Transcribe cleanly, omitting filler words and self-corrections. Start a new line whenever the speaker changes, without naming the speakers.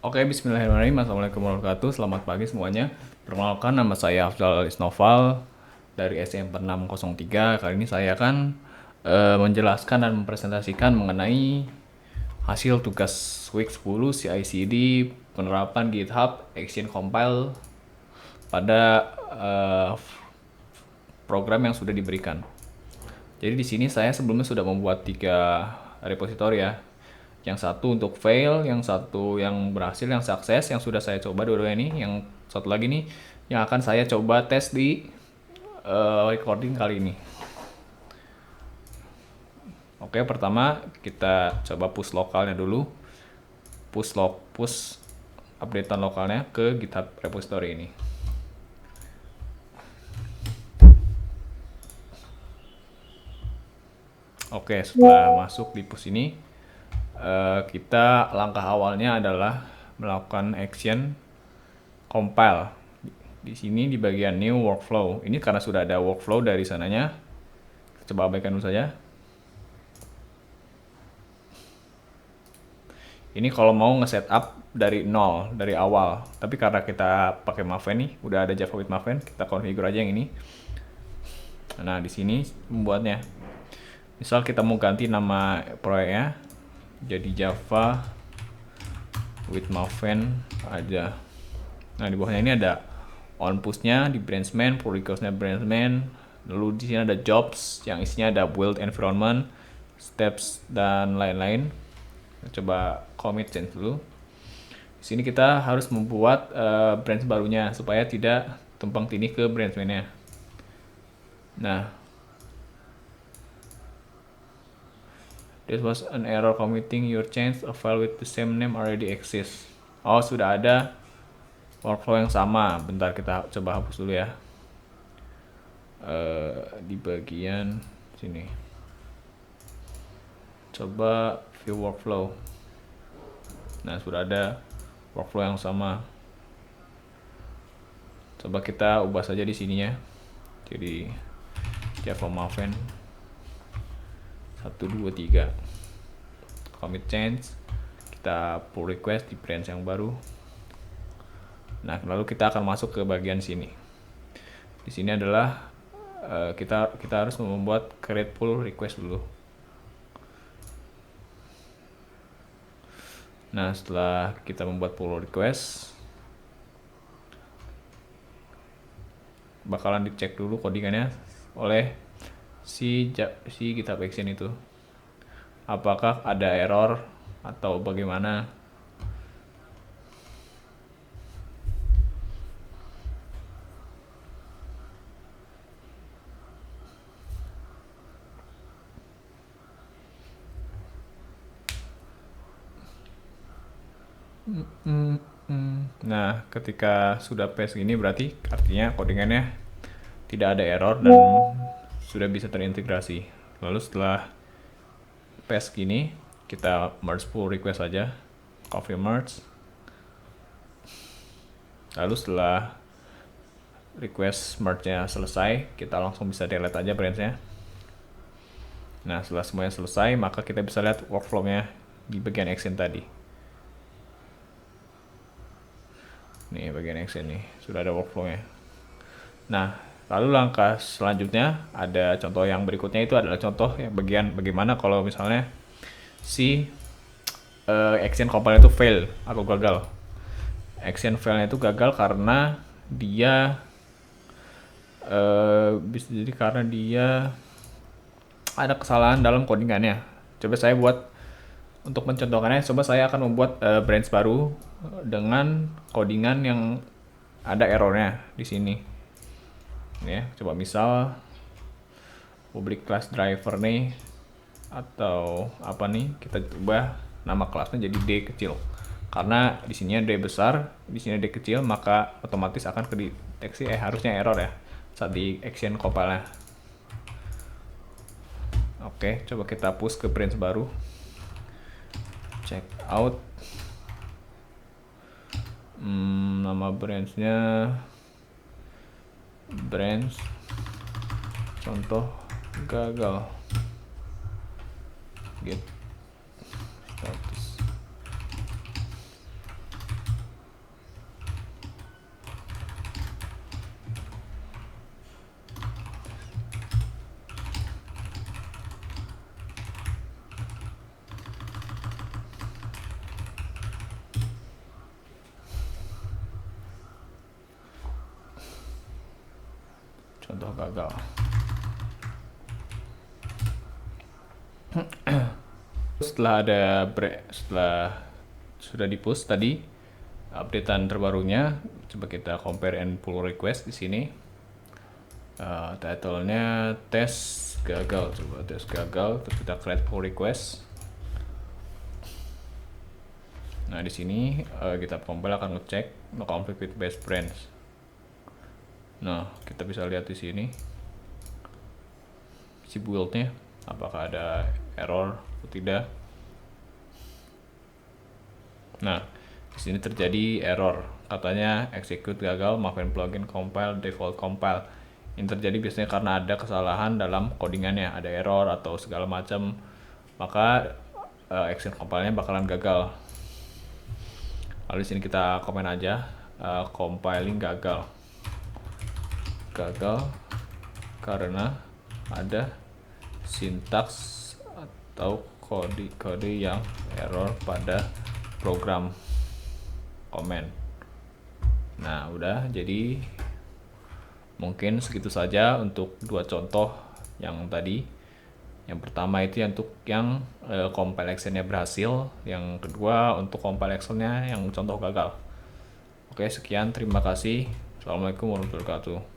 Oke, bismillahirrahmanirrahim. Assalamualaikum warahmatullahi wabarakatuh. Selamat pagi semuanya. Perkenalkan, nama saya Afzal Isnoval dari SM4603. Kali ini saya akan menjelaskan dan mempresentasikan mengenai hasil tugas week 10 CI/CD penerapan GitHub Action Compile pada program yang sudah diberikan. Jadi di sini saya sebelumnya sudah membuat 3 repositori ya. Yang satu untuk fail, yang satu yang berhasil, yang sukses, yang sudah saya coba dua-duanya ini, yang satu lagi nih yang akan saya coba tes di recording kali ini. Oke, pertama kita coba push lokalnya dulu. Push updatean lokalnya ke GitHub repository ini. Oke, setelah masuk di push ini, kita langkah awalnya adalah melakukan action compile. Di sini di bagian new workflow. Ini karena sudah ada workflow dari sananya. Coba abaikan dulu saja. Ini kalau mau nge-setup dari nol, dari awal. Tapi karena kita pakai Maven nih, udah ada Java with Maven, kita configure aja yang ini. Nah, di sini membuatnya. Misal kita mau ganti nama proyeknya jadi Java with Maven aja. Nah, di bawahnya ini ada on push-nya di branchman, pull request-nya branchman. Lalu di sini ada jobs yang isinya ada build environment, steps dan lain-lain. Coba commit change dulu. Di sini kita harus membuat branch barunya supaya tidak tumpang tindih ke branchman-nya. Nah, this was an error committing your change. A file with the same name already exists. Oh, sudah ada workflow yang sama. Bentar, kita coba hapus dulu ya. Di bagian sini. Coba view workflow. Nah, sudah ada workflow yang sama. Coba kita ubah saja di sininya. Jadi Java Maven 1, 2, 3. Commit change. Kita pull request di branch yang baru. Nah, lalu kita akan masuk ke bagian sini. Di sini adalah kita harus membuat create pull request dulu. Nah, setelah kita membuat pull request, bakalan dicek dulu codingannya oleh si GitHub Action itu. Apakah ada error atau bagaimana? Nah, ketika sudah pass gini berarti artinya codingannya tidak ada error dan sudah bisa terintegrasi. Lalu setelah pass gini, kita merge pull request aja, copy merge. Lalu setelah request merge-nya selesai, kita langsung bisa delete aja branch-nya. Nah, setelah semuanya selesai, maka kita bisa lihat workflow-nya di bagian action tadi. Nih bagian action nih, sudah ada workflow-nya. Nah, lalu langkah selanjutnya ada contoh yang berikutnya, itu adalah contoh yang bagian bagaimana kalau misalnya si action compile itu fail atau gagal. Action failnya itu gagal karena dia bisa jadi karena dia ada kesalahan dalam codingannya. Coba saya buat untuk mencontohkannya, coba saya akan membuat branch baru dengan codingan yang ada errornya di sini. Ya, coba misal public class driver nih atau apa nih, kita ubah nama kelasnya jadi D kecil. Karena di sini D besar, di sini D kecil, maka otomatis akan kedeteksi harusnya error ya saat di action compile-nya. Oke, coba kita push ke branch baru. Check out. Nama branch-nya branch contoh gagal. Get status. gagal. Setelah sudah di push tadi updatean terbarunya, coba kita compare and pull request di sini. Title-nya tes gagal, coba tes gagal, terus kita create pull request. Nah di sini kita compile akan ngecek no conflict with best friends. Nah kita bisa lihat di sini si build-nya apakah ada error atau tidak. Nah di sini terjadi error, katanya execute gagal, Maven plugin compile default compile. Ini terjadi biasanya karena ada kesalahan dalam codingannya, ada error atau segala macam, maka action compile-nya bakalan gagal. Lalu di sini kita komen aja compiling gagal karena ada sintaks atau kode-kode yang error pada program komen. Nah udah, jadi mungkin segitu saja untuk dua contoh yang tadi. Yang pertama itu untuk yang compile action-nya berhasil, yang kedua untuk compile action-nya yang contoh gagal. Oke, sekian, terima kasih. Assalamualaikum warahmatullahi wabarakatuh.